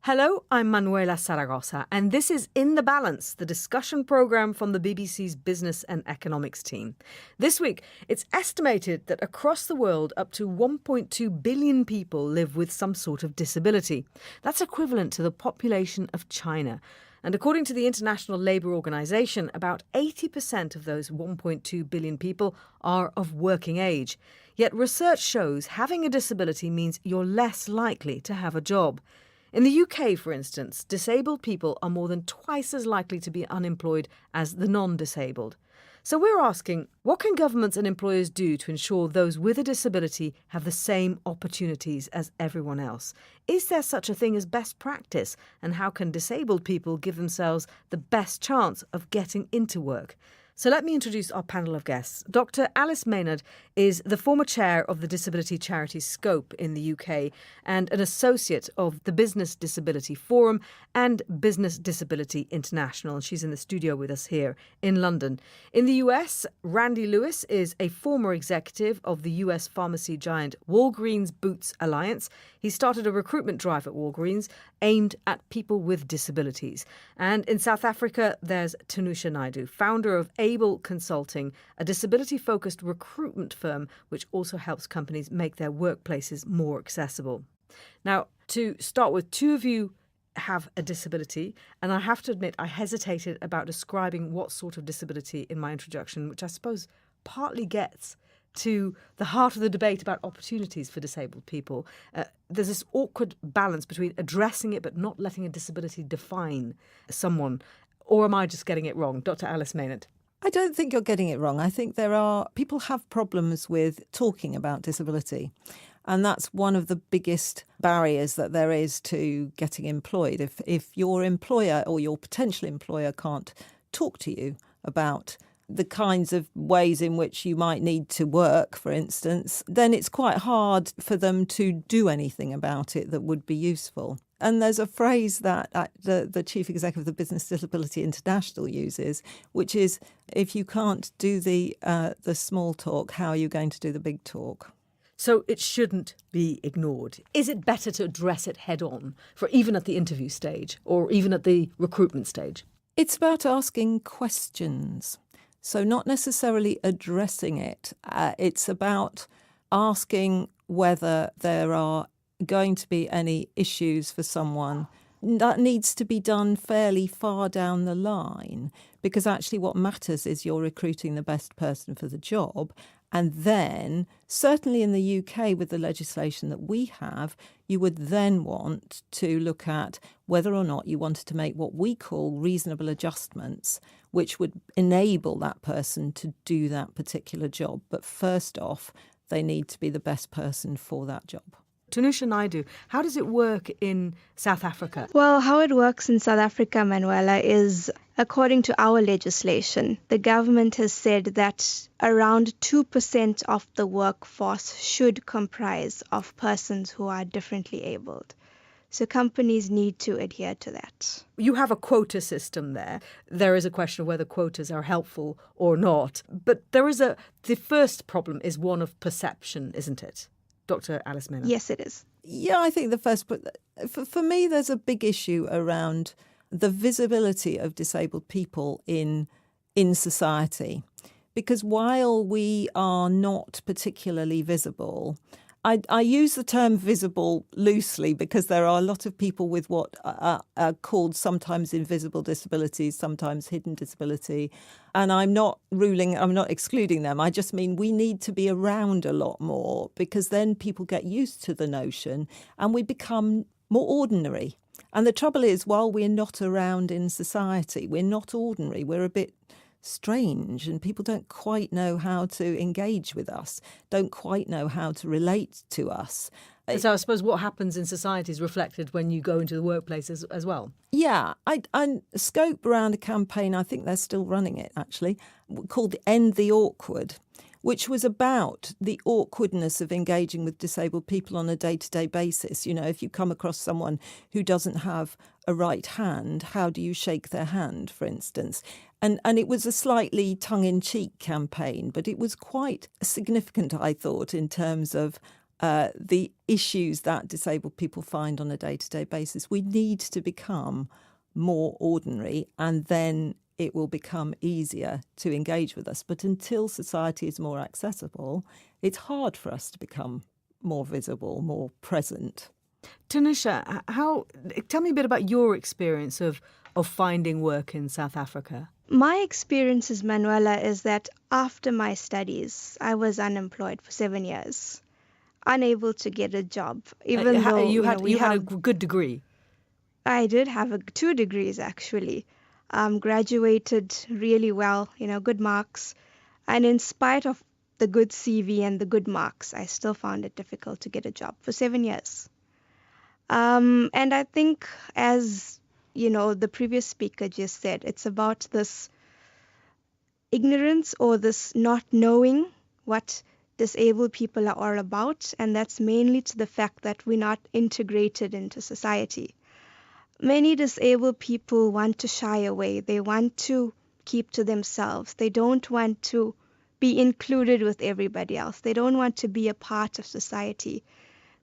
Hello, I'm Manuela Saragosa, and this is InTheBalance, the discussion programme from the BBC's Business and Economics team. This week, it's estimated that across the world, up to 1.2 billion people live with some sort of disability. That's equivalent to the population of China. And according to the International Labour Organization, about 80% of those 1.2 billion people are of working age. Yet research shows having a disability means you're less likely to have a job. In the UK, for instance, disabled people are more than twice as likely to be unemployed as the non-disabled. So we're asking, what can governments and employers do to ensure those with a disability have the same opportunities as everyone else? Is there such a thing as best practice? And how can disabled people give themselves the best chance of getting into work? So let me introduce our panel of guests. Dr. Alice Maynard is the former chair of the disability charity Scope in the UK and an associate of the Business Disability Forum and Business Disability International. She's in the studio with us here in London. In the US, Randy Lewis is a former executive of the US pharmacy giant Walgreens Boots Alliance. He started a recruitment drive at Walgreens aimed at people with disabilities. And in South Africa, there's Tunusha Naidoo, founder of Able Consulting, a disability-focused recruitment firm which also helps companies make their workplaces more accessible. Now, to start with, two of you have a disability, and I have to admit I hesitated about describing what sort of disability in my introduction, which I suppose partly gets to the heart of the debate about opportunities for disabled people. There's this awkward balance between addressing it but not letting a disability define someone. Or am I just getting it wrong? Dr. Alice Maynard. I don't think you're getting it wrong. I think people have problems with talking about disability. And that's one of the biggest barriers that there is to getting employed. If your employer or your potential employer can't talk to you about the kinds of ways in which you might need to work, for instance, then it's quite hard for them to do anything about it that would be useful. And there's a phrase that the chief executive of the Business Disability International uses, which is, if you can't do the small talk, how are you going to do the big talk? So it shouldn't be ignored. Is it better to address it head on, for even at the interview stage or even at the recruitment stage? It's about asking questions. So not necessarily addressing it. It's about asking whether there are going to be any issues for someone. That needs to be done fairly far down the line, because actually what matters is you're recruiting the best person for the job. And then, certainly in the UK with the legislation that we have, you would then want to look at whether or not you wanted to make what we call reasonable adjustments, which would enable that person to do that particular job. But first off, they need to be the best person for that job. Tunusha Naidoo, how does it work in South Africa? Well, how it works in South Africa, Manuela, is according to our legislation, the government has said that around 2% of the workforce should comprise of persons who are differently abled. So companies need to adhere to that. You have a quota system there. There is a question of whether quotas are helpful or not. But the first problem is one of perception, isn't it? Dr. Alice Maynard. Yes, it is. Yeah, I think for me, there's a big issue around the visibility of disabled people in society. Because while we are not particularly visible, I use the term visible loosely because there are a lot of people with what are called sometimes invisible disabilities, sometimes hidden disability. And I'm not excluding them. I just mean we need to be around a lot more, because then people get used to the notion and we become more ordinary. And the trouble is, while we're not around in society, we're not ordinary. We're a bit strange, and people don't quite know how to engage with us, don't quite know how to relate to us. So I suppose what happens in society is reflected when you go into the workplace as well. Yeah, I Scope around a campaign, I think they're still running it actually, called End the Awkward, which was about the awkwardness of engaging with disabled people on a day-to-day basis. You know, if you come across someone who doesn't have a right hand, how do you shake their hand, for instance? And it was a slightly tongue-in-cheek campaign, but it was quite significant, I thought, in terms of the issues that disabled people find on a day-to-day basis. We need to become more ordinary, and then it will become easier to engage with us. But until society is more accessible, it's hard for us to become more visible, more present. Tnunusha, tell me a bit about your experience of finding work in South Africa. My experience as Manuela is that after my studies, I was unemployed for 7 years, unable to get a job, even though you had a good degree. I did have 2 degrees, actually. Graduated really well, good marks. And in spite of the good CV and the good marks, I still found it difficult to get a job for 7 years. And I think, as the previous speaker just said, it's about this ignorance or this not knowing what disabled people are all about, and that's mainly to the fact that we're not integrated into society. Many disabled people want to shy away. They want to keep to themselves. They don't want to be included with everybody else. They don't want to be a part of society.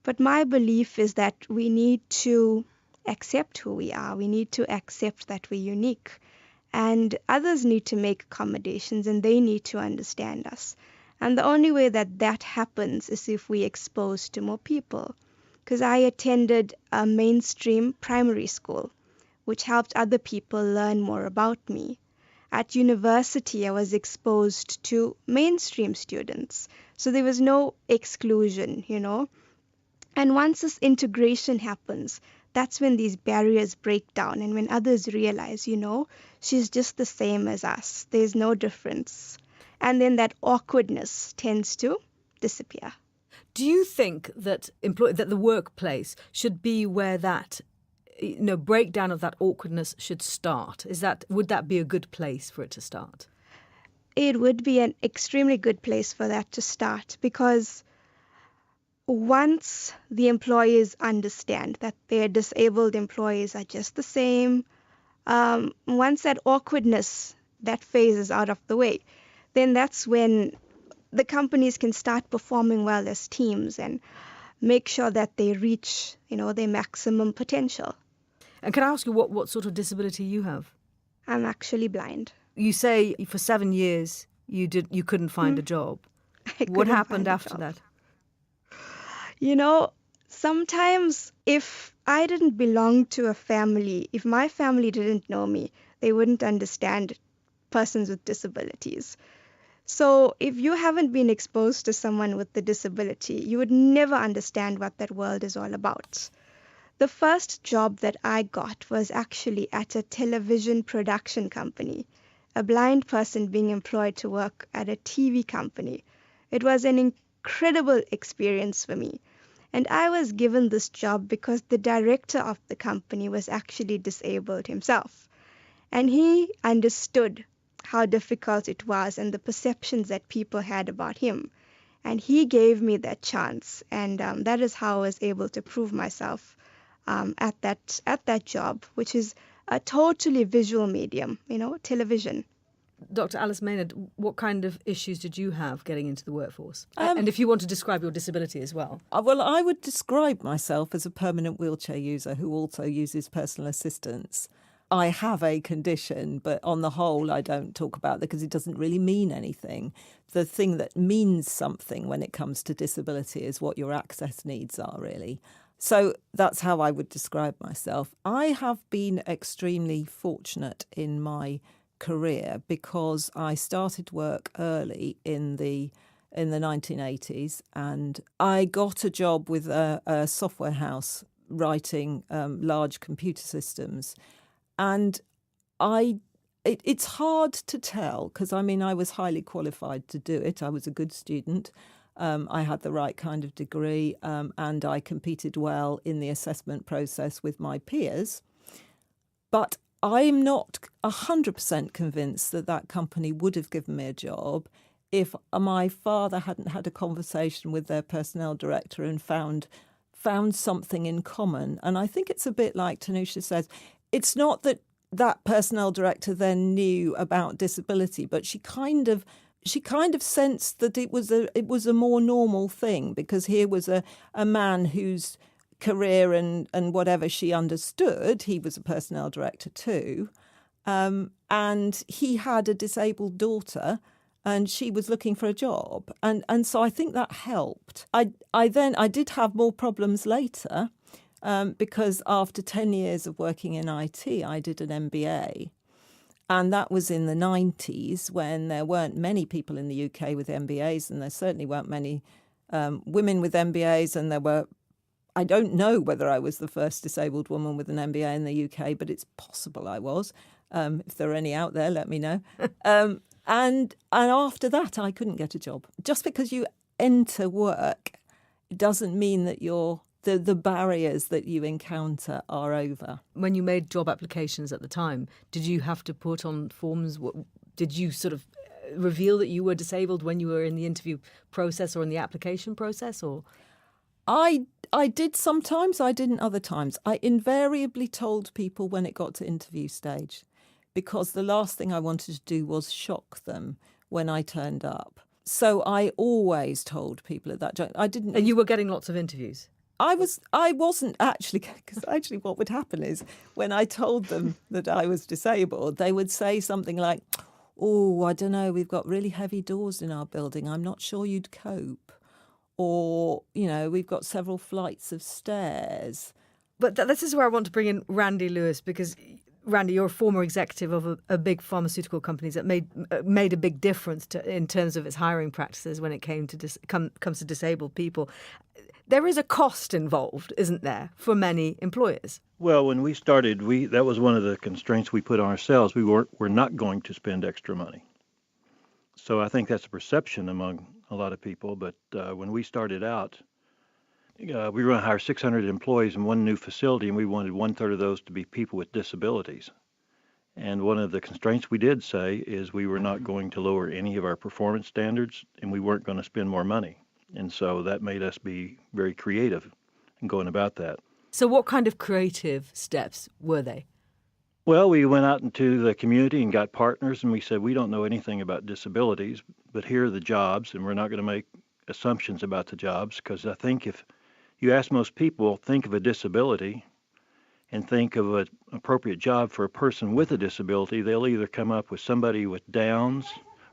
But my belief is that we need to accept who we are. We need to accept that we're unique. And others need to make accommodations, and they need to understand us. And the only way that happens is if we expose to more people. Because I attended a mainstream primary school, which helped other people learn more about me. At university, I was exposed to mainstream students. So there was no exclusion, And once this integration happens, that's when these barriers break down, and when others realize, she's just the same as us. There's no difference. And then that awkwardness tends to disappear. Do you think that that the workplace should be where that breakdown of that awkwardness should start? Would that be a good place for it to start? It would be an extremely good place for that to start, because once the employees understand that their disabled employees are just the same, once that awkwardness, that phase is out of the way, then that's when the companies can start performing well as teams and make sure that they reach, their maximum potential. And can I ask you what sort of disability you have? I'm actually blind. You say for 7 years you couldn't find a job. What happened after that? Sometimes if I didn't belong to a family, if my family didn't know me, they wouldn't understand persons with disabilities. So if you haven't been exposed to someone with a disability, you would never understand what that world is all about. The first job that I got was actually at a television production company, a blind person being employed to work at a TV company. It was an incredible experience for me. And I was given this job because the director of the company was actually disabled himself. And he understood how difficult it was and the perceptions that people had about him. And he gave me that chance. And that is how I was able to prove myself at that job, which is a totally visual medium, television. Dr. Alice Maynard, what kind of issues did you have getting into the workforce? And if you want to describe your disability as well. Well, I would describe myself as a permanent wheelchair user who also uses personal assistance. I have a condition, but on the whole, I don't talk about that because it doesn't really mean anything. The thing that means something when it comes to disability is what your access needs are, really. So that's how I would describe myself. I have been extremely fortunate in my career because I started work early in the 1980s, and I got a job with a software house writing large computer systems. And it's hard to tell because, I was highly qualified to do it. I was a good student. I had the right kind of degree and I competed well in the assessment process with my peers. But I'm not 100% convinced that company would have given me a job if my father hadn't had a conversation with their personnel director and found something in common. And I think it's a bit like Tnunusha says, it's not that personnel director then knew about disability, but she kind of she kind of sensed that it was a more normal thing, because here was a man whose career and whatever she understood, he was a personnel director too, and he had a disabled daughter, and she was looking for a job, and so I think that helped. I did have more problems later, because after 10 years of working in IT, I did an MBA. And that was in the 90s, when there weren't many people in the UK with MBAs, and there certainly weren't many women with MBAs. And there were, I don't know whether I was the first disabled woman with an MBA in the UK, but it's possible I was. If there are any out there, let me know. And after that, I couldn't get a job. Just because you enter work doesn't mean that the barriers that you encounter are over. When you made job applications at the time, did you have to put on forms? Did you sort of reveal that you were disabled when you were in the interview process or in the application process? Or I did sometimes, I didn't other times. I invariably told people when it got to interview stage, because the last thing I wanted to do was shock them when I turned up. So I always told people at that point. I didn't. And you were getting lots of interviews? I wasn't actually, because actually what would happen is when I told them that I was disabled, they would say something like, "Oh, I don't know, we've got really heavy doors in our building. I'm not sure you'd cope." Or, we've got several flights of stairs. But this is where I want to bring in Randy Lewis, because Randy, you're a former executive of a big pharmaceutical company that made a big difference in terms of its hiring practices when it comes to disabled people. There is a cost involved, isn't there, for many employers? Well, when we started, that was one of the constraints we put on ourselves. We're not going to spend extra money. So I think that's a perception among a lot of people. But when we started out, we were going to hire 600 employees in one new facility, and we wanted 1/3 of those to be people with disabilities. And one of the constraints we did say is we were not going to lower any of our performance standards, and we weren't going to spend more money. And so that made us be very creative in going about that. So what kind of creative steps were they? Well, we went out into the community and got partners, and we said, we don't know anything about disabilities, but here are the jobs, and we're not going to make assumptions about the jobs, because I think if you ask most people, think of a disability and think of an appropriate job for a person with a disability, they'll either come up with somebody with Downs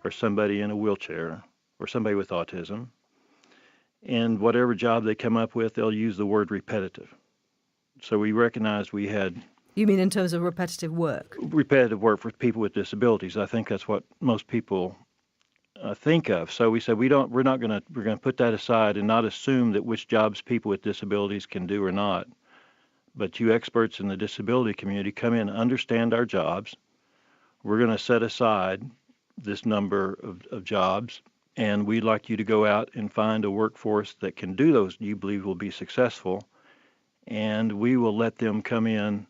or somebody in a wheelchair or somebody with autism. And whatever job they come up with, they'll use the word repetitive. So we recognized we had... You mean in terms of repetitive work? Repetitive work for people with disabilities. I think that's what most people think of. So we said we're going to put that aside and not assume that which jobs people with disabilities can do or not. But you experts in the disability community come in, understand our jobs. We're going to set aside this number of jobs, and we'd like you to go out and find a workforce that can do those you believe will be successful, and we will let them come in,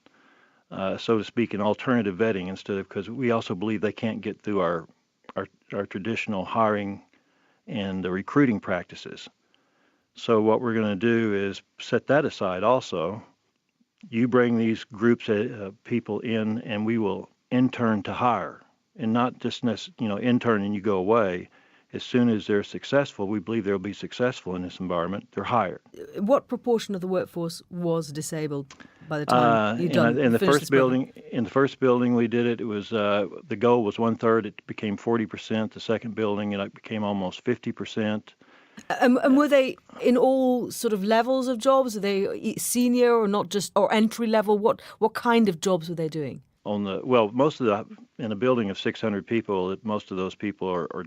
so to speak, in alternative vetting because we also believe they can't get through our traditional hiring and the recruiting practices. So what we're going to do is set that aside also. You bring these groups of people in, and we will intern to hire, and not just intern and you go away. As soon as they're successful, we believe they'll be successful in this environment, they're hired. What proportion of the workforce was disabled by the time you'd done? In the first building we did it. It was the goal was 1/3. It became 40%. The second building, it became almost 50%. And were they in all sort of levels of jobs? Are they senior or not just or entry level? What kind of jobs were they doing? In a building of 600 people, most of those people are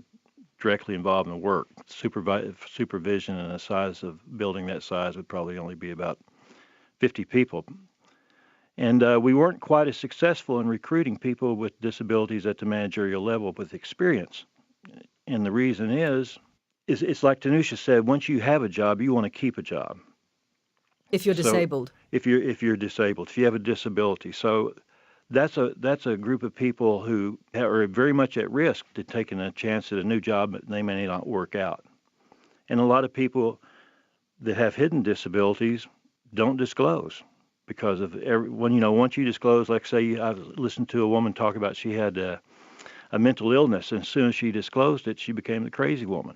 directly involved in the work. Supervision and a size of building that size would probably only be about 50 people. And we weren't quite as successful in recruiting people with disabilities at the managerial level with experience. And the reason is it's like Tnunusha said, once you have a job, you want to keep a job. If you're disabled. If you're disabled, if you have a disability. So that's a group of people who are very much at risk to taking a chance at a new job that they may not work out. And a lot of people that have hidden disabilities don't disclose because of once you disclose, like say I listened to a woman talk about she had a a mental illness. And as soon as she disclosed it, she became the crazy woman.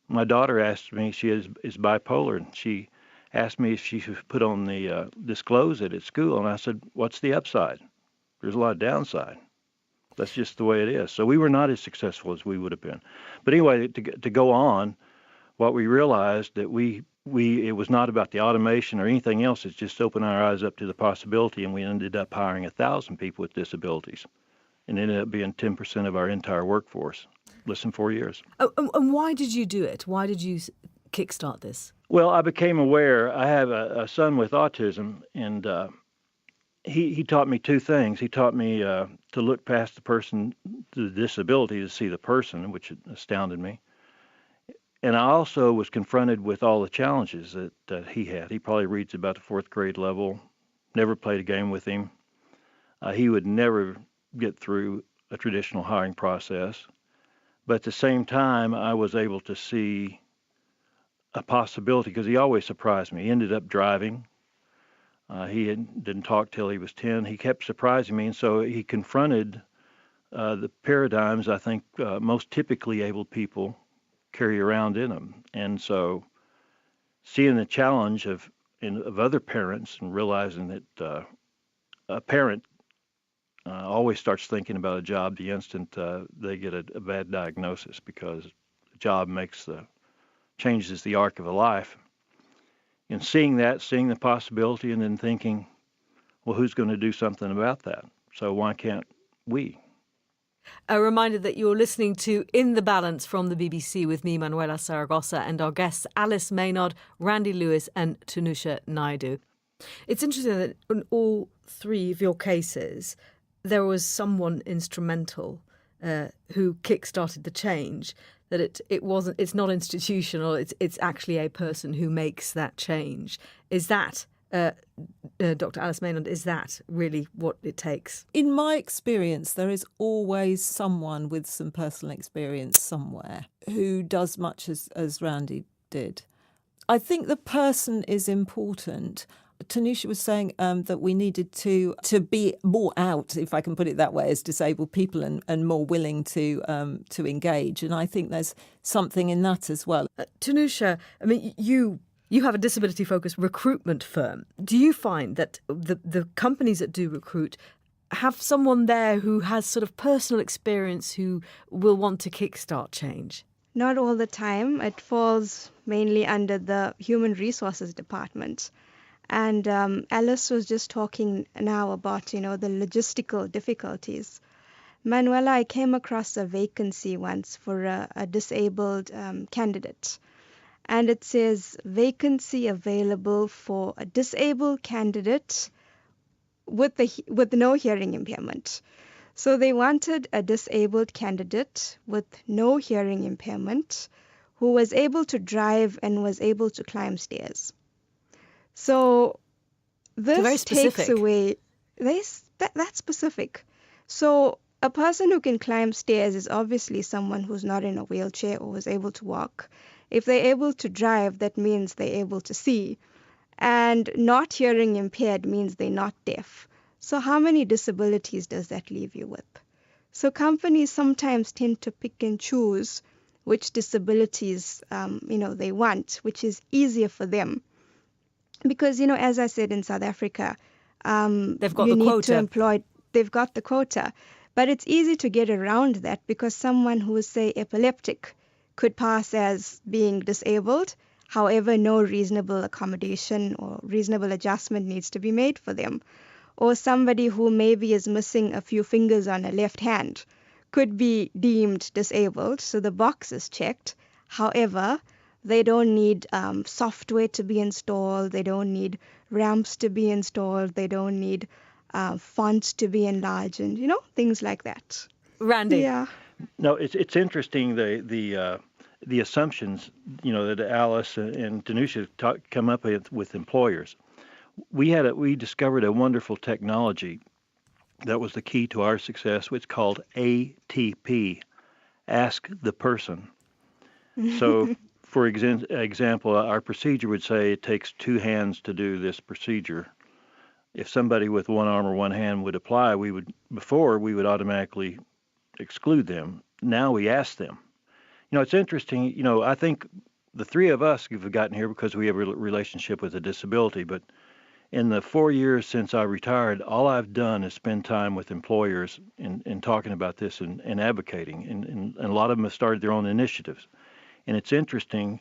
My daughter asked me, she is bipolar, and she asked me if she should put on the disclose it at school. And I said, what's the upside? There's a lot of downside. That's just the way it is. So we were not as successful as we would have been. But anyway, to go on, what we realized that it was not about the automation or anything else. It's just opened our eyes up to the possibility, and we ended up hiring 1,000 people with disabilities, and ended up being 10% of our entire workforce. Less than 4 years. Oh, and why did you do it? Why did you kickstart this? Well, I became aware. I have a son with autism, and he taught me two things. He taught me to look past the person, the disability, to see the person, which astounded me. And I also was confronted with all the challenges that he had. He probably reads about the fourth grade level, never played a game with him. He would never get through a traditional hiring process. But at the same time, I was able to see a possibility, because he always surprised me. He ended up driving. He didn't talk till he was 10. He kept surprising me, and so he confronted the paradigms I think most typically able people carry around in them. And so seeing the challenge of other parents and realizing that a parent always starts thinking about a job the instant they get a bad diagnosis, because the job changes the arc of a life. And seeing the possibility, and then thinking, well, who's going to do something about that? So why can't we? A reminder that you're listening to In the Balance from the BBC with me, Manuela Saragosa, and our guests Alice Maynard, Randy Lewis and Tnunusha Naidoo. It's interesting that in all three of your cases, there was someone instrumental who kick-started the change. That it's not institutional. It's actually a person who makes that change. Is that, Dr. Alice Maynard, is that really what it takes? In my experience, there is always someone with some personal experience somewhere who does much as Randy did. I think the person is important. Tnunusha was saying that we needed to be more out, if I can put it that way, as disabled people, and more willing to engage. And I think there's something in that as well. Tnunusha, I mean, you have a disability-focused recruitment firm. Do you find that the companies that do recruit have someone there who has sort of personal experience who will want to kickstart change? Not all the time. It falls mainly under the human resources department. And Alice was just talking now about, the logistical difficulties. Manuela, I came across a vacancy once for a disabled candidate. And it says, vacancy available for a disabled candidate with no hearing impairment. So they wanted a disabled candidate with no hearing impairment who was able to drive and was able to climb stairs. So this takes away, that's specific. So a person who can climb stairs is obviously someone who's not in a wheelchair or is able to walk. If they're able to drive, that means they're able to see. And not hearing impaired means they're not deaf. So how many disabilities does that leave you with? So companies sometimes tend to pick and choose which disabilities, they want, which is easier for them. Because, as I said, in South Africa, they've got the quota. They've got the quota. But it's easy to get around that because someone who is, say, epileptic could pass as being disabled. However, no reasonable accommodation or reasonable adjustment needs to be made for them. Or somebody who maybe is missing a few fingers on a left hand could be deemed disabled. So the box is checked. However, they don't need software to be installed. They don't need ramps to be installed. They don't need fonts to be enlarged, and things like that. Randy, yeah. No, it's interesting the assumptions that Alice and Tnunusha come up with employers. We discovered a wonderful technology that was the key to our success. It's called ATP, Ask the Person. So. For example, our procedure would say it takes two hands to do this procedure. If somebody with one arm or one hand would apply, we would automatically exclude them. Now we ask them. It's interesting. I think the three of us have gotten here because we have a relationship with a disability, but in the 4 years since I retired, all I've done is spend time with employers and talking about this and advocating. And a lot of them have started their own initiatives. And it's interesting,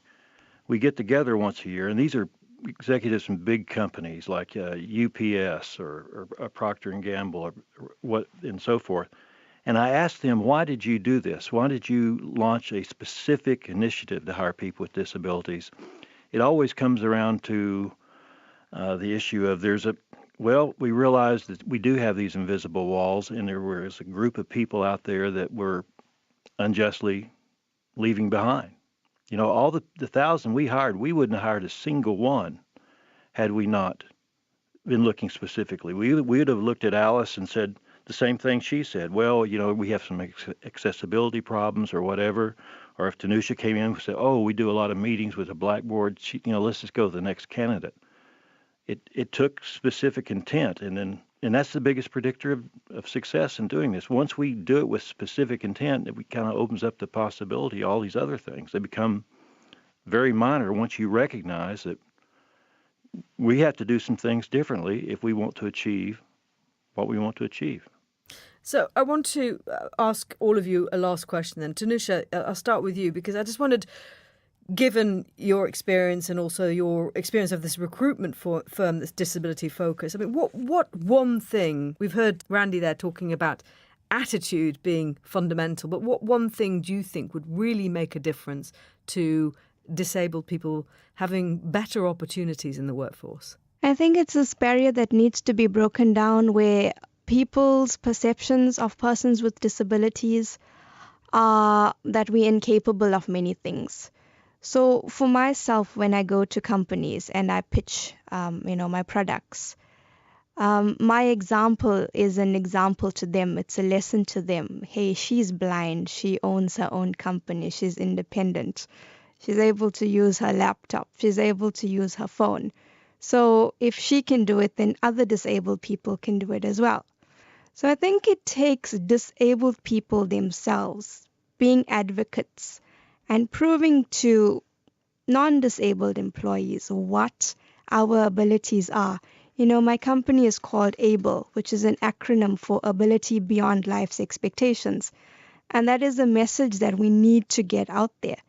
we get together once a year, and these are executives from big companies like UPS or Procter & Gamble or what and so forth. And I asked them, why did you do this? Why did you launch a specific initiative to hire people with disabilities? It always comes around to the issue of we realized that we do have these invisible walls, and there was a group of people out there that were unjustly leaving behind. All the 1,000 we hired, we wouldn't have hired a single one had we not been looking specifically. We would have looked at Alice and said the same thing she said. Well, we have some accessibility problems or whatever. Or if Tnunusha came in and said, oh, we do a lot of meetings with a blackboard, let's just go to the next candidate. It took specific intent, and that's the biggest predictor of success in doing this. Once we do it with specific intent, it kind of opens up the possibility, all these other things. They become very minor once you recognize that we have to do some things differently if we want to achieve what we want to achieve. So I want to ask all of you a last question then. Tnunusha, I'll start with you because I just wondered, given your experience and also your experience of this recruitment firm that's disability focused, I mean, what one thing, we've heard Randy there talking about attitude being fundamental, but what one thing do you think would really make a difference to disabled people having better opportunities in the workforce? I think it's this barrier that needs to be broken down where people's perceptions of persons with disabilities are that we're incapable of many things. So for myself, when I go to companies and I pitch, my products, my example is an example to them. It's a lesson to them. Hey, she's blind. She owns her own company. She's independent. She's able to use her laptop. She's able to use her phone. So if she can do it, then other disabled people can do it as well. So I think it takes disabled people themselves being advocates and proving to non-disabled employees what our abilities are. My company is called ABLE, which is an acronym for Ability Beyond Life's Expectations. And that is a message that we need to get out there.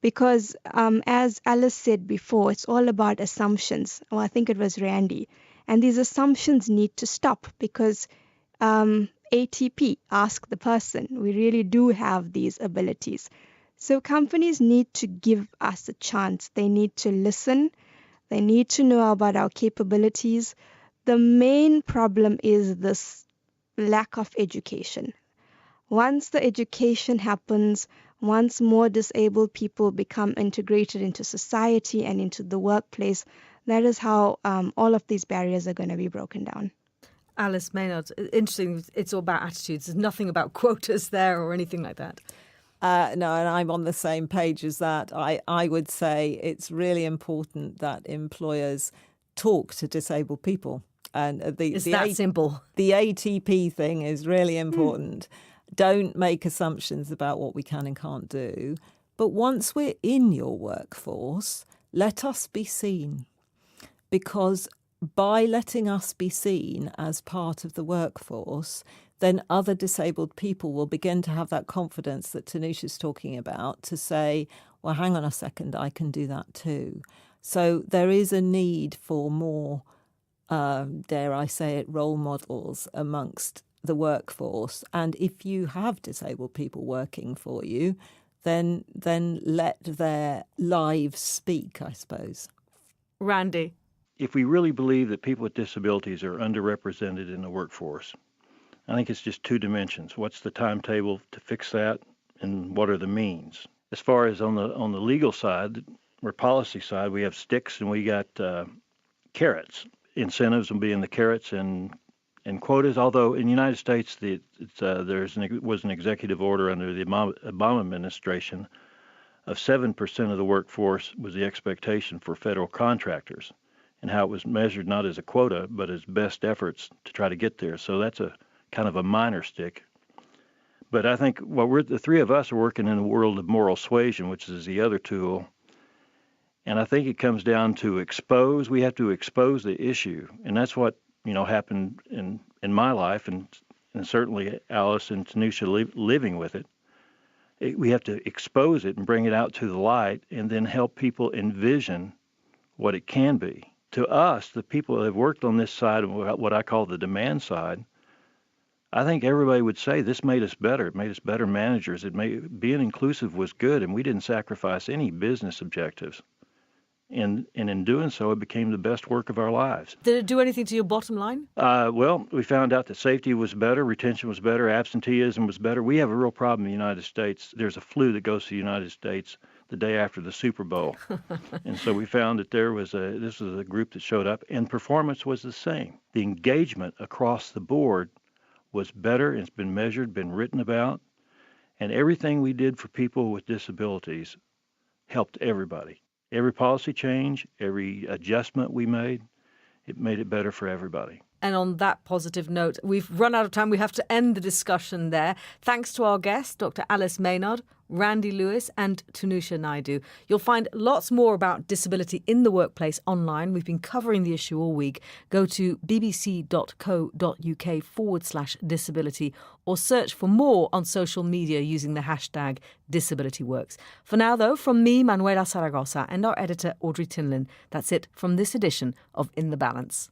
Because as Alice said before, it's all about assumptions. Well, I think it was Randy. And these assumptions need to stop because ATP, ask the person. We really do have these abilities. So companies need to give us a chance. They need to listen. They need to know about our capabilities. The main problem is this lack of education. Once the education happens, once more disabled people become integrated into society and into the workplace, that is how all of these barriers are going to be broken down. Alice Maynard, interesting, it's all about attitudes. There's nothing about quotas there or anything like that. No, and I'm on the same page as that. I would say it's really important that employers talk to disabled people. And it's that simple. The ATP thing is really important. Don't make assumptions about what we can and can't do. But once we're in your workforce, let us be seen. Because by letting us be seen as part of the workforce, then other disabled people will begin to have that confidence that Tnunusha's talking about to say, well, hang on a second, I can do that too. So there is a need for more, dare I say it, role models amongst the workforce. And if you have disabled people working for you, then let their lives speak, I suppose. Randy. If we really believe that people with disabilities are underrepresented in the workforce, I think it's just two dimensions. What's the timetable to fix that, and what are the means? As far as on the legal side or policy side, we have sticks and we got carrots. Incentives will be in the carrots and quotas. Although in the United States, there was an executive order under the Obama administration of 7% of the workforce was the expectation for federal contractors, and how it was measured not as a quota but as best efforts to try to get there. So that's a kind of a minor stick. But I think the three of us are working in the world of moral suasion, which is the other tool. And I think it comes down to expose. We have to expose the issue, and that's what happened in my life, and certainly Alice and Tnunusha living with it. We have to expose it and bring it out to the light, and then help people envision what it can be. To us, the people that have worked on this side of what I call the demand side, I think everybody would say this made us better. It made us better managers. Being inclusive was good, and we didn't sacrifice any business objectives. And in doing so, it became the best work of our lives. Did it do anything to your bottom line? Well, we found out that safety was better, retention was better, absenteeism was better. We have a real problem in the United States. There's a flu that goes to the United States the day after the Super Bowl. And so we found that this was a group that showed up, and performance was the same. The engagement across the board was better. It's been measured, been written about, and everything we did for people with disabilities helped everybody. Every policy change, every adjustment we made, it made it better for everybody. And on that positive note, we've run out of time. We have to end the discussion there. Thanks to our guests, Dr. Alice Maynard, Randy Lewis and Tunusha Naidoo. You'll find lots more about disability in the workplace online. We've been covering the issue all week. Go to bbc.co.uk/disability or search for more on social media using the hashtag DisabilityWorks. For now, though, from me, Manuela Saragosa, and our editor, Audrey Tinlin, that's it from this edition of In the Balance.